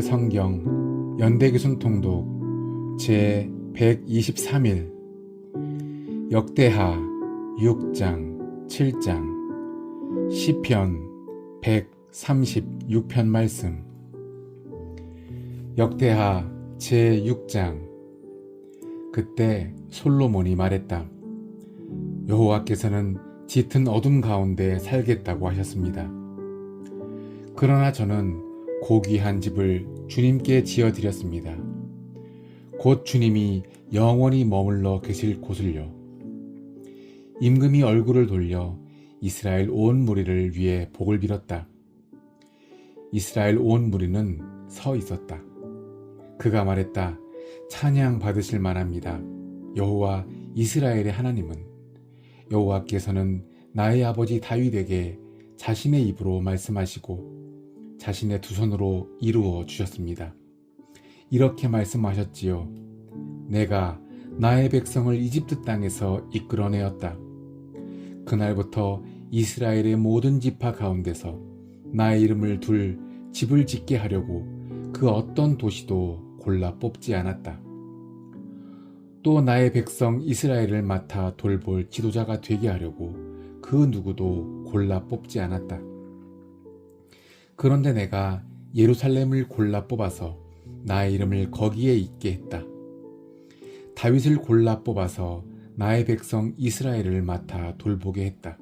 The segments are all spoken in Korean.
다비드 성경 연대기순 통독 제 123일 역대하 6장 7장 시편 136편 말씀. 역대하 제 6장. 그때 솔로몬이 말했다. 여호와께서는 짙은 어둠 가운데 살겠다고 하셨습니다. 그러나 저는 고귀한 집을 주님께 지어드렸습니다. 곧 주님이 영원히 머물러 계실 곳을요. 임금이 얼굴을 돌려 이스라엘 온 무리를 위해 복을 빌었다. 이스라엘 온 무리는 서 있었다. 그가 말했다. 찬양 받으실 만합니다. 여호와 이스라엘의 하나님은 여호와께서는 나의 아버지 다윗에게 자신의 입으로 말씀하시고 자신의 두 손으로 이루어 주셨습니다. 이렇게 말씀하셨지요. 내가 나의 백성을 이집트 땅에서 이끌어내었다. 그날부터 이스라엘의 모든 지파 가운데서 나의 이름을 둘 집을 짓게 하려고 그 어떤 도시도 골라 뽑지 않았다. 또 나의 백성 이스라엘을 맡아 돌볼 지도자가 되게 하려고 그 누구도 골라 뽑지 않았다. 그런데 내가 예루살렘을 골라 뽑아서 나의 이름을 거기에 있게 했다. 다윗을 골라 뽑아서 나의 백성 이스라엘을 맡아 돌보게 했다.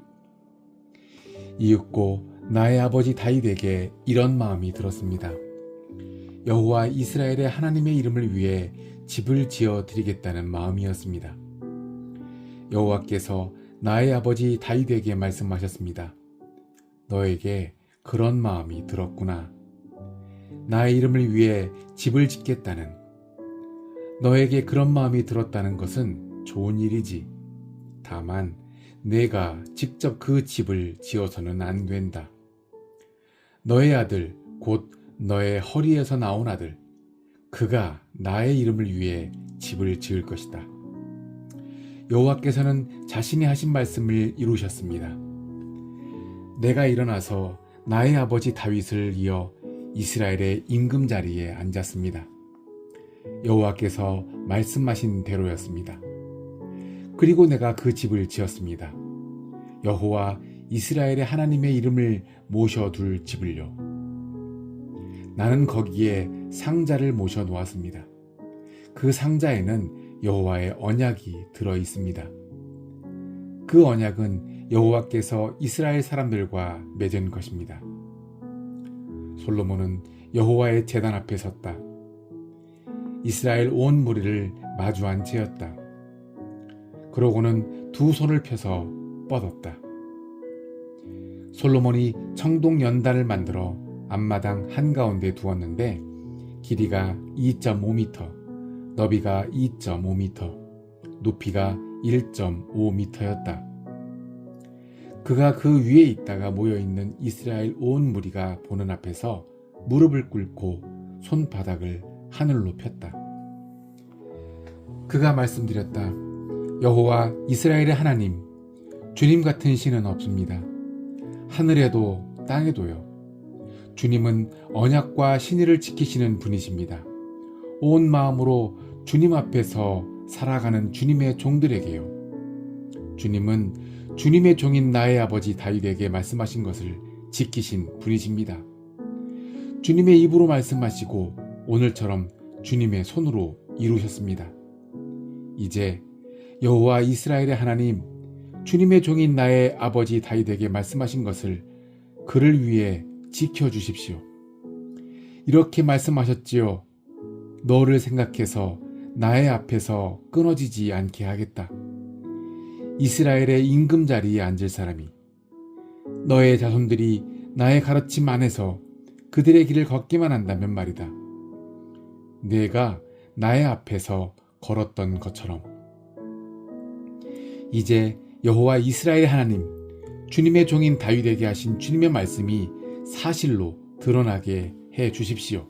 이윽고 나의 아버지 다윗에게 이런 마음이 들었습니다. 여호와 이스라엘의 하나님의 이름을 위해 집을 지어 드리겠다는 마음이었습니다. 여호와께서 나의 아버지 다윗에게 말씀하셨습니다. 너에게 그런 마음이 들었구나. 나의 이름을 위해 집을 짓겠다는, 너에게 그런 마음이 들었다는 것은 좋은 일이지. 다만 내가 직접 그 집을 지어서는 안 된다. 너의 아들, 곧 너의 허리에서 나온 아들, 그가 나의 이름을 위해 집을 지을 것이다. 여호와께서는 자신이 하신 말씀을 이루셨습니다. 내가 일어나서 나의 아버지 다윗을 이어 이스라엘의 임금 자리에 앉았습니다. 여호와께서 말씀하신 대로였습니다. 그리고 내가 그 집을 지었습니다. 여호와 이스라엘의 하나님의 이름을 모셔둘 집을요. 나는 거기에 상자를 모셔 놓았습니다. 그 상자에는 여호와의 언약이 들어 있습니다. 그 언약은 여호와께서 이스라엘 사람들과 맺은 것입니다. 솔로몬은 여호와의 제단 앞에 섰다. 이스라엘 온 무리를 마주한 채였다. 그러고는 두 손을 펴서 뻗었다. 솔로몬이 청동 연단을 만들어 앞마당 한가운데 두었는데 길이가 2.5m, 너비가 2.5m, 높이가 1.5m였다. 그가 그 위에 있다가 모여있는 이스라엘 온 무리가 보는 앞에서 무릎을 꿇고 손바닥을 하늘로 폈다. 그가 말씀드렸다. 여호와 이스라엘의 하나님, 주님 같은 신은 없습니다. 하늘에도 땅에도요. 주님은 언약과 신의를 지키시는 분이십니다. 온 마음으로 주님 앞에서 살아가는 주님의 종들에게요. 주님은 주님의 종인 나의 아버지 다윗에게 말씀하신 것을 지키신 분이십니다. 주님의 입으로 말씀하시고 오늘처럼 주님의 손으로 이루셨습니다. 이제 여호와 이스라엘의 하나님, 주님의 종인 나의 아버지 다윗에게 말씀하신 것을 그를 위해 지켜주십시오. 이렇게 말씀하셨지요. 너를 생각해서 나의 앞에서 끊어지지 않게 하겠다. 이스라엘의 임금 자리에 앉을 사람이, 너의 자손들이 나의 가르침 안에서 그들의 길을 걷기만 한다면 말이다. 내가 나의 앞에서 걸었던 것처럼. 이제 여호와 이스라엘 하나님, 주님의 종인 다윗에게 하신 주님의 말씀이 사실로 드러나게 해 주십시오.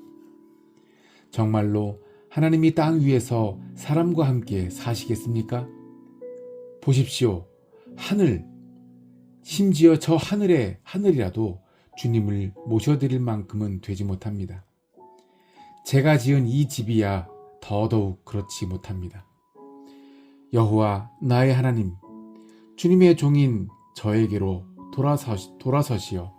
정말로 하나님이 땅 위에서 사람과 함께 사시겠습니까? 보십시오. 하늘, 심지어 저 하늘의 하늘이라도 주님을 모셔드릴 만큼은 되지 못합니다. 제가 지은 이 집이야 더더욱 그렇지 못합니다. 여호와 나의 하나님, 주님의 종인 저에게로 돌아서시어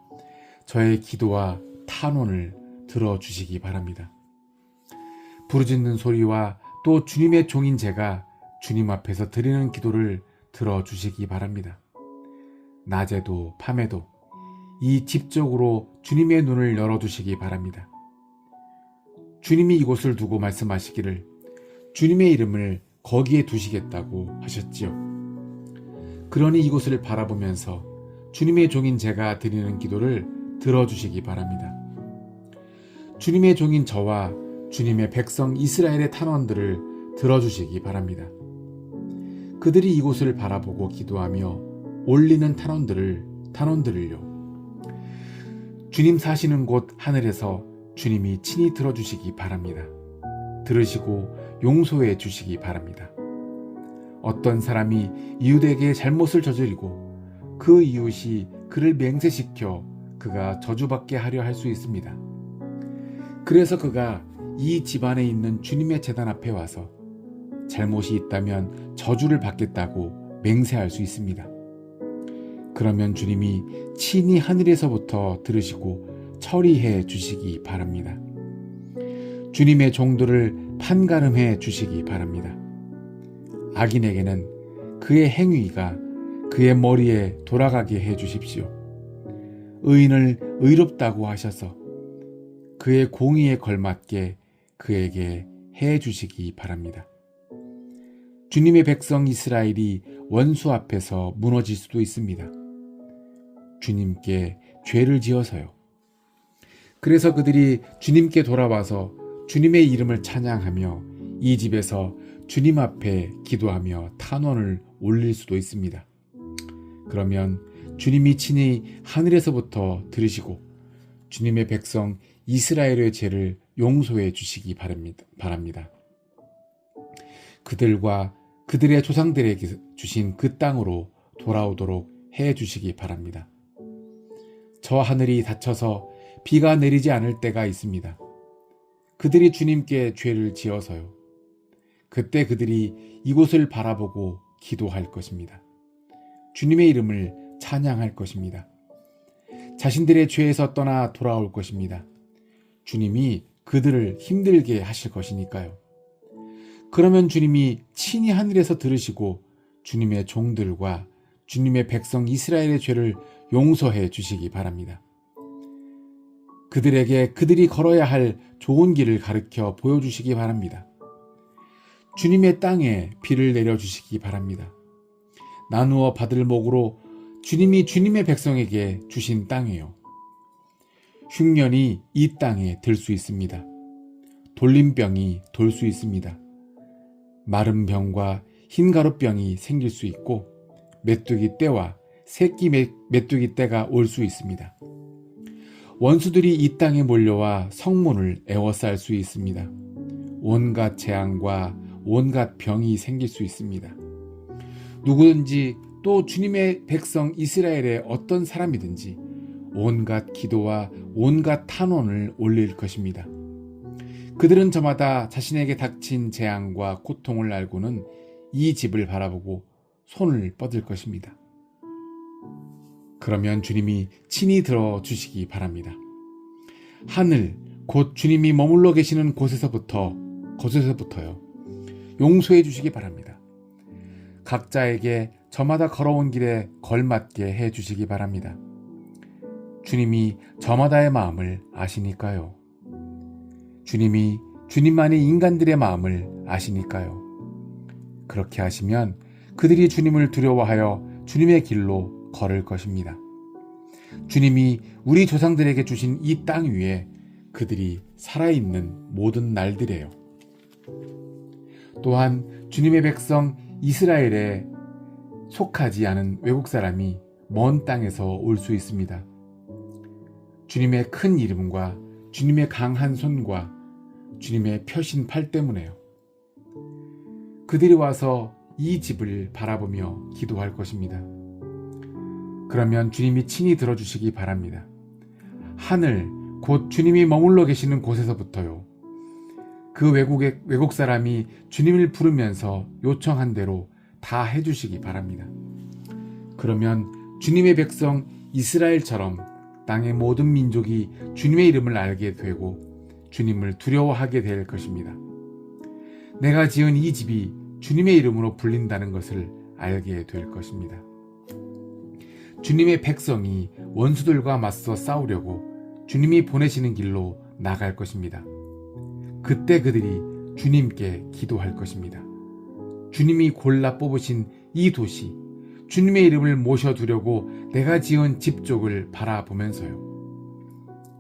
저의 기도와 탄원을 들어주시기 바랍니다. 부르짖는 소리와 또 주님의 종인 제가 주님 앞에서 드리는 기도를 들어주시기 바랍니다. 낮에도 밤에도 이 집 쪽으로 주님의 눈을 열어두시기 바랍니다. 주님이 이곳을 두고 말씀하시기를 주님의 이름을 거기에 두시겠다고 하셨지요. 그러니 이곳을 바라보면서 주님의 종인 제가 드리는 기도를 들어주시기 바랍니다. 주님의 종인 저와 주님의 백성 이스라엘의 탄원들을 들어주시기 바랍니다. 그들이 이곳을 바라보고 기도하며 올리는 탄원들을요. 주님 사시는 곳 하늘에서 주님이 친히 들어주시기 바랍니다. 들으시고 용서해 주시기 바랍니다. 어떤 사람이 이웃에게 잘못을 저지르고 그 이웃이 그를 맹세시켜 그가 저주받게 하려 할 수 있습니다. 그래서 그가 이 집안에 있는 주님의 제단 앞에 와서 잘못이 있다면 저주를 받겠다고 맹세할 수 있습니다. 그러면 주님이 친히 하늘에서부터 들으시고 처리해 주시기 바랍니다. 주님의 종들을 판가름해 주시기 바랍니다. 악인에게는 그의 행위가 그의 머리에 돌아가게 해 주십시오. 의인을 의롭다고 하셔서 그의 공의에 걸맞게 그에게 해 주시기 바랍니다. 주님의 백성 이스라엘이 원수 앞에서 무너질 수도 있습니다. 주님께 죄를 지어서요. 그래서 그들이 주님께 돌아와서 주님의 이름을 찬양하며 이 집에서 주님 앞에 기도하며 탄원을 올릴 수도 있습니다. 그러면 주님이 친히 하늘에서부터 들으시고 주님의 백성 이스라엘의 죄를 용서해 주시기 바랍니다. 그들과 그들의 조상들에게 주신 그 땅으로 돌아오도록 해 주시기 바랍니다. 저 하늘이 닫혀서 비가 내리지 않을 때가 있습니다. 그들이 주님께 죄를 지어서요. 그때 그들이 이곳을 바라보고 기도할 것입니다. 주님의 이름을 찬양할 것입니다. 자신들의 죄에서 떠나 돌아올 것입니다. 주님이 그들을 힘들게 하실 것이니까요. 그러면 주님이 친히 하늘에서 들으시고 주님의 종들과 주님의 백성 이스라엘의 죄를 용서해 주시기 바랍니다. 그들에게 그들이 걸어야 할 좋은 길을 가르쳐 보여주시기 바랍니다. 주님의 땅에 비를 내려주시기 바랍니다. 나누어 받을 목으로 주님이 주님의 백성에게 주신 땅이에요. 흉년이 이 땅에 들 수 있습니다. 돌림병이 돌 수 있습니다. 마른 병과 흰가루병이 생길 수 있고 메뚜기 떼와 새끼 메뚜기 떼가 올 수 있습니다. 원수들이 이 땅에 몰려와 성문을 에워쌀 수 있습니다. 온갖 재앙과 온갖 병이 생길 수 있습니다. 누구든지 또 주님의 백성 이스라엘의 어떤 사람이든지 온갖 기도와 온갖 탄원을 올릴 것입니다. 그들은 저마다 자신에게 닥친 재앙과 고통을 알고는 이 집을 바라보고 손을 뻗을 것입니다. 그러면 주님이 친히 들어주시기 바랍니다. 하늘, 곧 주님이 머물러 계시는 곳에서부터요. 용서해 주시기 바랍니다. 각자에게 저마다 걸어온 길에 걸맞게 해 주시기 바랍니다. 주님이 저마다의 마음을 아시니까요. 주님이 주님만이 인간들의 마음을 아시니까요. 그렇게 하시면 그들이 주님을 두려워하여 주님의 길로 걸을 것입니다. 주님이 우리 조상들에게 주신 이 땅 위에 그들이 살아있는 모든 날들에요. 또한 주님의 백성 이스라엘에 속하지 않은 외국 사람이 먼 땅에서 올 수 있습니다. 주님의 큰 이름과 주님의 강한 손과 주님의 펴신 팔 때문에요. 그들이 와서 이 집을 바라보며 기도할 것입니다. 그러면 주님이 친히 들어주시기 바랍니다. 하늘, 곧 주님이 머물러 계시는 곳에서부터요. 그 외국 사람이 주님을 부르면서 요청한 대로 다 해주시기 바랍니다. 그러면 주님의 백성 이스라엘처럼 땅의 모든 민족이 주님의 이름을 알게 되고 주님을 두려워하게 될 것입니다. 내가 지은 이 집이 주님의 이름으로 불린다는 것을 알게 될 것입니다. 주님의 백성이 원수들과 맞서 싸우려고 주님이 보내시는 길로 나갈 것입니다. 그때 그들이 주님께 기도할 것입니다. 주님이 골라 뽑으신 이 도시, 주님의 이름을 모셔두려고 내가 지은 집 쪽을 바라보면서요.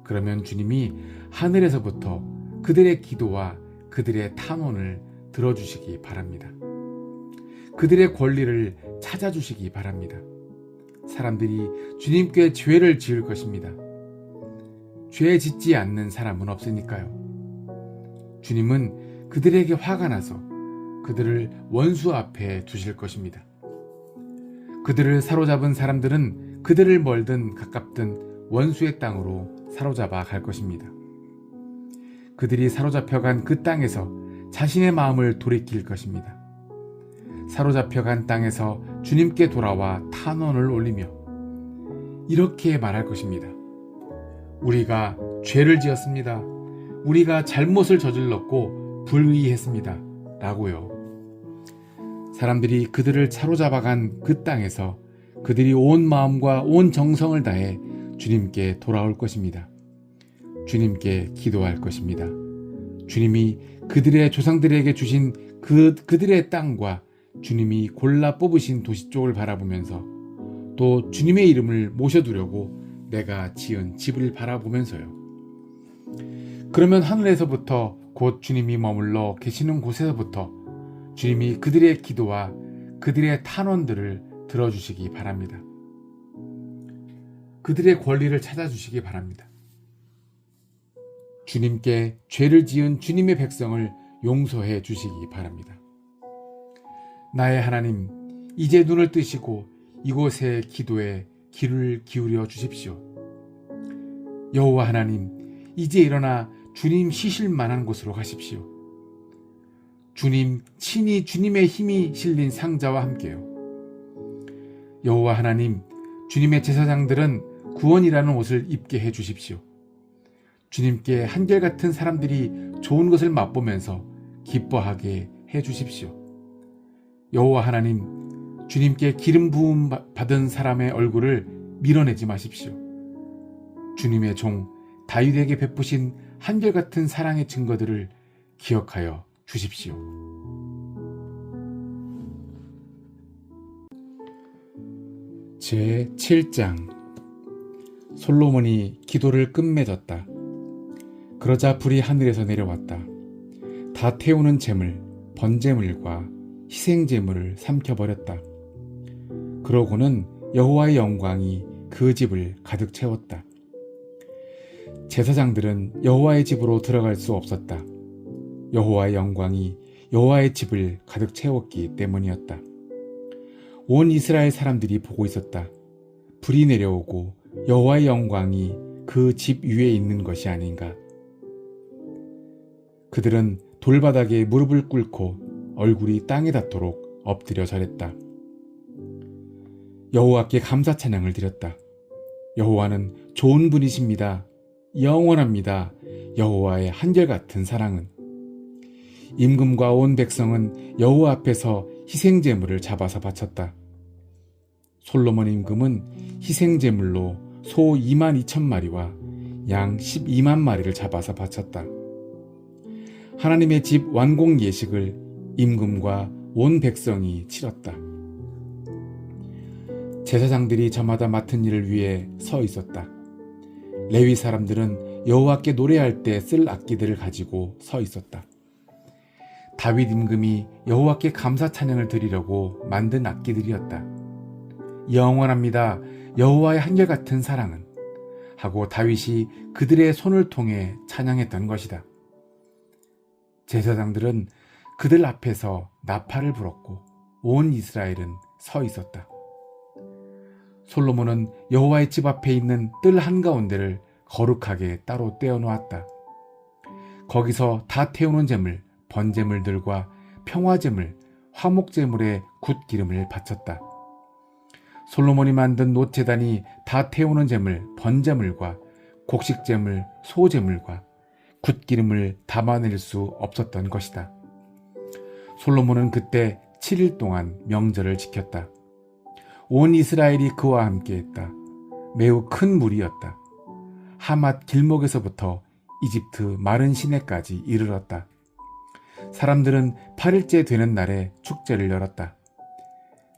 그러면 주님이 하늘에서부터 그들의 기도와 그들의 탄원을 들어주시기 바랍니다. 그들의 권리를 찾아주시기 바랍니다. 사람들이 주님께 죄를 지을 것입니다. 죄 짓지 않는 사람은 없으니까요. 주님은 그들에게 화가 나서 그들을 원수 앞에 두실 것입니다. 그들을 사로잡은 사람들은 그들을 멀든 가깝든 원수의 땅으로 사로잡아 갈 것입니다. 그들이 사로잡혀간 그 땅에서 자신의 마음을 돌이킬 것입니다. 사로잡혀간 땅에서 주님께 돌아와 탄원을 올리며 이렇게 말할 것입니다. 우리가 죄를 지었습니다. 우리가 잘못을 저질렀고 불의했습니다. 라고요. 사람들이 그들을 사로잡아간 그 땅에서 그들이 온 마음과 온 정성을 다해 주님께 돌아올 것입니다. 주님께 기도할 것입니다. 주님이 그들의 조상들에게 주신 그들의 땅과 주님이 골라 뽑으신 도시 쪽을 바라보면서 또 주님의 이름을 모셔두려고 내가 지은 집을 바라보면서요. 그러면 하늘에서부터 곧 주님이 머물러 계시는 곳에서부터 주님이 그들의 기도와 그들의 탄원들을 들어주시기 바랍니다. 그들의 권리를 찾아주시기 바랍니다. 주님께 죄를 지은 주님의 백성을 용서해 주시기 바랍니다. 나의 하나님, 이제 눈을 뜨시고 이곳의 기도에 귀를 기울여 주십시오. 여호와 하나님, 이제 일어나 주님 쉬실 만한 곳으로 가십시오. 주님 친히 주님의 힘이 실린 상자와 함께요. 여호와 하나님, 주님의 제사장들은 구원이라는 옷을 입게 해 주십시오. 주님께 한결같은 사람들이 좋은 것을 맛보면서 기뻐하게 해 주십시오. 여호와 하나님, 주님께 기름 부음 받은 사람의 얼굴을 밀어내지 마십시오. 주님의 종 다윗에게 베푸신 한결같은 사랑의 증거들을 기억하여 주십시오. 제7장 솔로몬이 기도를 끝맺었다. 그러자 불이 하늘에서 내려왔다. 다 태우는 재물, 번제물과 희생제물을 삼켜버렸다. 그러고는 여호와의 영광이 그 집을 가득 채웠다. 제사장들은 여호와의 집으로 들어갈 수 없었다. 여호와의 영광이 여호와의 집을 가득 채웠기 때문이었다. 온 이스라엘 사람들이 보고 있었다. 불이 내려오고 여호와의 영광이 그 집 위에 있는 것이 아닌가. 그들은 돌바닥에 무릎을 꿇고 얼굴이 땅에 닿도록 엎드려 절했다. 여호와께 감사 찬양을 드렸다. 여호와는 좋은 분이십니다. 영원합니다. 여호와의 한결같은 사랑은. 임금과 온 백성은 여호와 앞에서 희생제물을 잡아서 바쳤다. 솔로몬 임금은 희생제물로 소 22,000마리와 양 12만 마리를 잡아서 바쳤다. 하나님의 집 완공 예식을 임금과 온 백성이 치렀다. 제사장들이 저마다 맡은 일을 위해 서 있었다. 레위 사람들은 여호와께 노래할 때 쓸 악기들을 가지고 서 있었다. 다윗 임금이 여호와께 감사 찬양을 드리려고 만든 악기들이었다. 영원합니다. 여호와의 한결같은 사랑은 하고 다윗이 그들의 손을 통해 찬양했던 것이다. 제사장들은 그들 앞에서 나팔을 불었고 온 이스라엘은 서 있었다. 솔로몬은 여호와의 집 앞에 있는 뜰 한가운데를 거룩하게 따로 떼어 놓았다. 거기서 다 태우는 제물, 번제물들과 평화제물, 화목제물에 굿기름을 바쳤다. 솔로몬이 만든 놋제단이 다 태우는 제물, 번제물과 곡식제물, 소제물과 굿기름을 담아낼 수 없었던 것이다. 솔로몬은 그때 7일 동안 명절을 지켰다. 온 이스라엘이 그와 함께했다. 매우 큰 무리였다. 하맛 길목에서부터 이집트 마른 시내까지 이르렀다. 사람들은 8일째 되는 날에 축제를 열었다.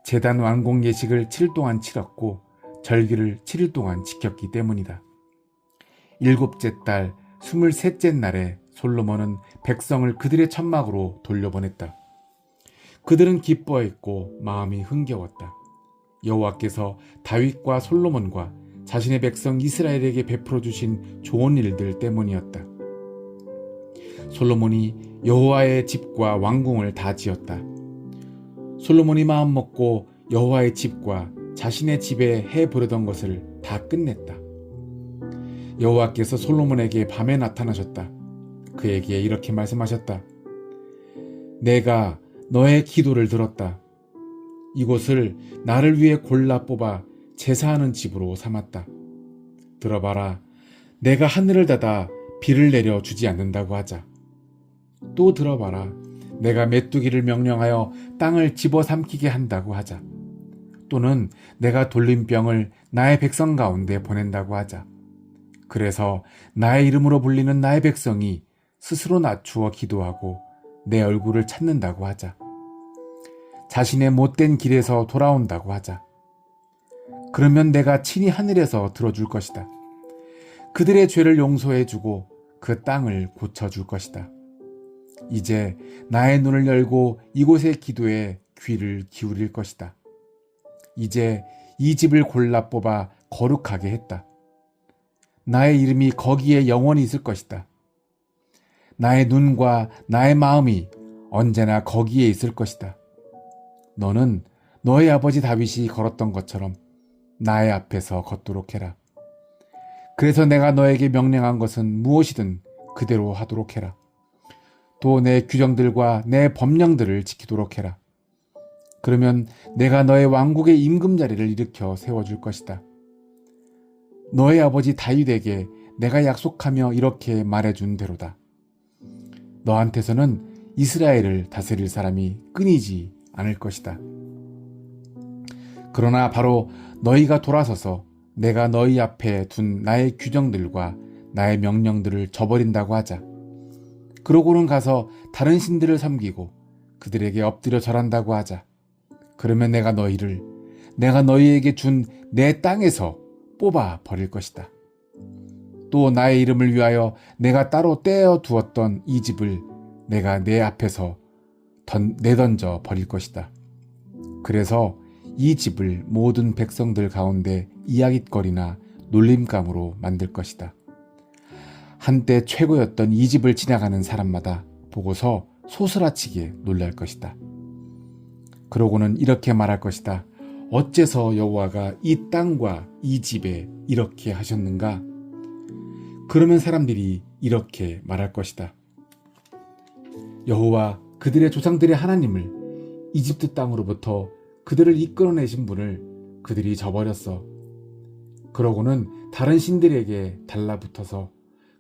제단 완공 예식을 7일 동안 치렀고 절기를 7일 동안 지켰기 때문이다. 7째 달 23째 날에 솔로몬은 백성을 그들의 천막으로 돌려보냈다. 그들은 기뻐했고 마음이 흥겨웠다. 여호와께서 다윗과 솔로몬과 자신의 백성 이스라엘에게 베풀어 주신 좋은 일들 때문이었다. 솔로몬이 여호와의 집과 왕궁을 다 지었다. 솔로몬이 마음 먹고 여호와의 집과 자신의 집에 해 보려던 것을 다 끝냈다. 여호와께서 솔로몬에게 밤에 나타나셨다. 그에게 이렇게 말씀하셨다. 내가 너의 기도를 들었다. 이곳을 나를 위해 골라 뽑아 제사하는 집으로 삼았다. 들어봐라. 내가 하늘을 닫아 비를 내려 주지 않는다고 하자. 또 들어봐라. 내가 메뚜기를 명령하여 땅을 집어삼키게 한다고 하자. 또는 내가 돌림병을 나의 백성 가운데 보낸다고 하자. 그래서 나의 이름으로 불리는 나의 백성이 스스로 낮추어 기도하고 내 얼굴을 찾는다고 하자. 자신의 못된 길에서 돌아온다고 하자. 그러면 내가 친히 하늘에서 들어줄 것이다. 그들의 죄를 용서해주고 그 땅을 고쳐줄 것이다. 이제 나의 눈을 열고 이곳의 기도에 귀를 기울일 것이다. 이제 이 집을 골라 뽑아 거룩하게 했다. 나의 이름이 거기에 영원히 있을 것이다. 나의 눈과 나의 마음이 언제나 거기에 있을 것이다. 너는 너의 아버지 다윗이 걸었던 것처럼 나의 앞에서 걷도록 해라. 그래서 내가 너에게 명령한 것은 무엇이든 그대로 하도록 해라. 또 내 규정들과 내 법령들을 지키도록 해라. 그러면 내가 너의 왕국의 임금자리를 일으켜 세워줄 것이다. 너의 아버지 다윗에게 내가 약속하며 이렇게 말해준 대로다. 너한테서는 이스라엘을 다스릴 사람이 끊이지 않을 것이다. 그러나 바로 너희가 돌아서서 내가 너희 앞에 둔 나의 규정들과 나의 명령들을 저버린다고 하자. 그러고는 가서 다른 신들을 섬기고 그들에게 엎드려 절한다고 하자. 그러면 내가 너희에게 준 내 땅에서 뽑아 버릴 것이다. 또 나의 이름을 위하여 내가 따로 떼어 두었던 이 집을 내가 내 앞에서 내던져 버릴 것이다. 그래서 이 집을 모든 백성들 가운데 이야깃거리나 놀림감으로 만들 것이다. 한때 최고였던 이 집을 지나가는 사람마다 보고서 소스라치게 놀랄 것이다. 그러고는 이렇게 말할 것이다. 어째서 여호와가 이 땅과 이 집에 이렇게 하셨는가? 그러면 사람들이 이렇게 말할 것이다. 여호와 그들의 조상들의 하나님을 이집트 땅으로부터 그들을 이끌어내신 분을 그들이 저버렸어. 그러고는 다른 신들에게 달라붙어서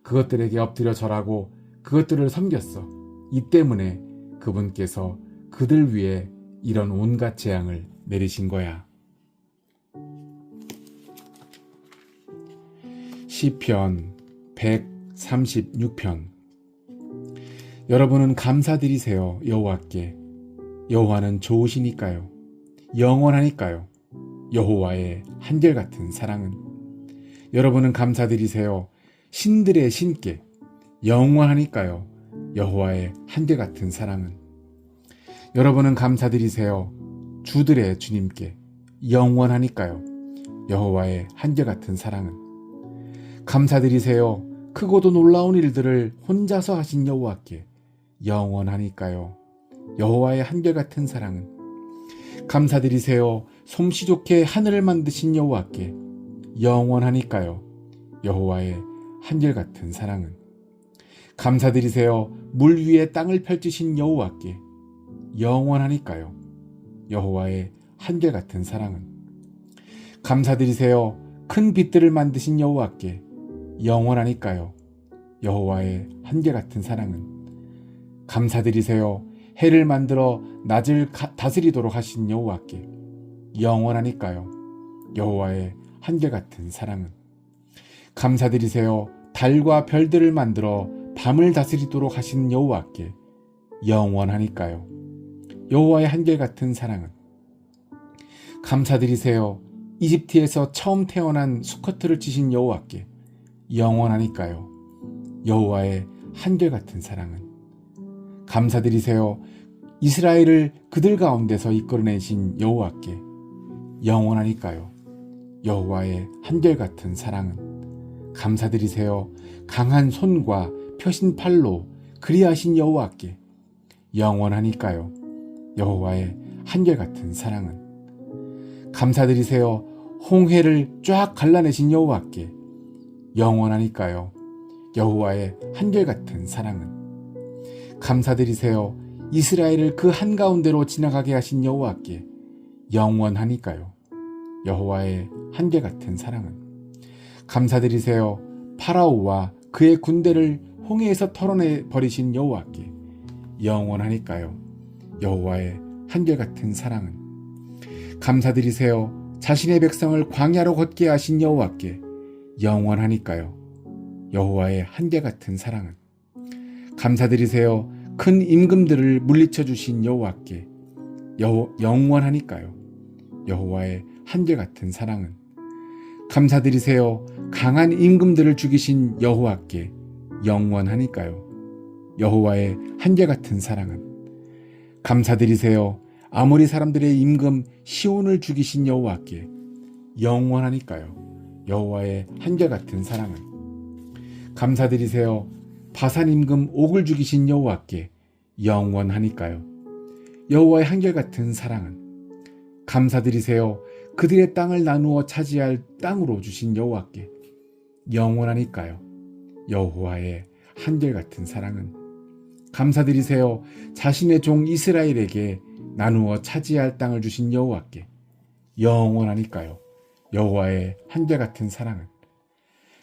그것들에게 엎드려 절하고 그것들을 섬겼어. 이 때문에 그분께서 그들 위에 이런 온갖 재앙을 내리신 거야. 시편 136편. 여러분은 감사드리세요. 여호와께. 여호와는 좋으시니까요. 영원하니까요. 여호와의 한결같은 사랑은. 여러분은 감사드리세요. 신들의 신께. 영원하니까요. 여호와의 한결같은 사랑은. 여러분은 감사드리세요. 주들의 주님께. 영원하니까요. 여호와의 한결같은 사랑은. 감사드리세요. 크고도 놀라운 일들을 혼자서 하신 여호와께. 영원하니까요. 여호와의 한결같은 사랑은. 감사드리세요. 솜씨 좋게 하늘을 만드신 여호와께. 영원하니까요. 여호와의 한결같은 사랑은. 감사드리세요. 물 위에 땅을 펼치신 여호와께 영원하니까요. 여호와의 한결같은 사랑은. 감사드리세요. 큰 빛들을 만드신 여호와께 영원하니까요. 여호와의 한결같은 사랑은. 감사드리세요. 해를 만들어 낮을 다스리도록 하신 여호와께 영원하니까요. 여호와의 한결같은 사랑은. 감사드리세요. 달과 별들을 만들어 밤을 다스리도록 하신 여호와께 영원하니까요. 여호와의 한결같은 사랑은. 감사드리세요. 이집트에서 처음 태어난 수커트를 치신 여호와께 영원하니까요. 여호와의 한결같은 사랑은. 감사드리세요. 이스라엘을 그들 가운데서 이끌어내신 여호와께 영원하니까요. 여호와의 한결같은 사랑은. 감사드리세요. 강한 손과 펴신 팔로 그리하신 여호와께 영원하니까요. 여호와의 한결같은 사랑은. 감사드리세요. 홍해를 쫙 갈라내신 여호와께 영원하니까요. 여호와의 한결같은 사랑은. 감사드리세요. 이스라엘을 그 한가운데로 지나가게 하신 여호와께 영원하니까요. 여호와의 한결같은 사랑은. 감사드리세요. 파라오와 그의 군대를 홍해에서 털어내 버리신 여호와께 영원하니까요. 여호와의 한결같은 사랑은. 감사드리세요. 자신의 백성을 광야로 걷게 하신 여호와께 영원하니까요. 여호와의 한결같은 사랑은. 감사드리세요. 큰 임금들을 물리쳐 주신 여호와께 영원하니까요. 여호와의 한결같은 사랑은. 감사드리세요. 강한 임금들을 죽이신 여호와께 영원하니까요. 여호와의 한결같은 사랑은. 감사드리세요. 아모리 사람들의 임금 시온을 죽이신 여호와께 영원하니까요. 여호와의 한결같은 사랑은. 감사드리세요. 바산 임금 옥을 죽이신 여호와께 영원하니까요. 여호와의 한결같은 사랑은. 감사드리세요. 그들의 땅을 나누어 차지할 땅으로 주신 여호와께 영원하니까요. 여호와의 한결같은 사랑은. 감사드리세요. 자신의 종 이스라엘에게 나누어 차지할 땅을 주신 여호와께 영원하니까요. 여호와의 한결같은 사랑은.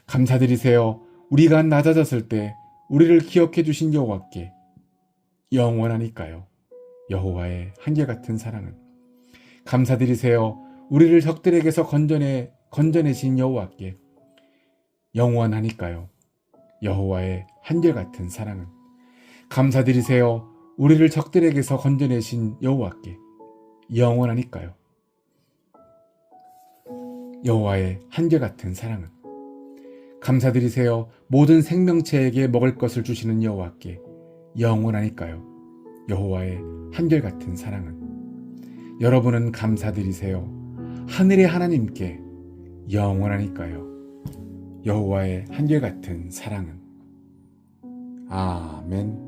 감사드리세요. 우리가 낮아졌을 때 우리를 기억해 주신 여호와께 영원하니까요. 여호와의 한결같은 사랑은. 감사드리세요. 우리를 적들에게서 건져내신 여호와께 영원하니까요. 여호와의 한결같은 사랑은. 감사드리세요. 우리를 적들에게서 건져내신 여호와께 영원하니까요. 여호와의 한결같은 사랑은. 감사드리세요. 모든 생명체에게 먹을 것을 주시는 여호와께 영원하니까요. 여호와의 한결같은 사랑은. 여러분은 감사드리세요. 하늘의 하나님께 영원하니까요. 여호와의 한결같은 사랑은. 아멘.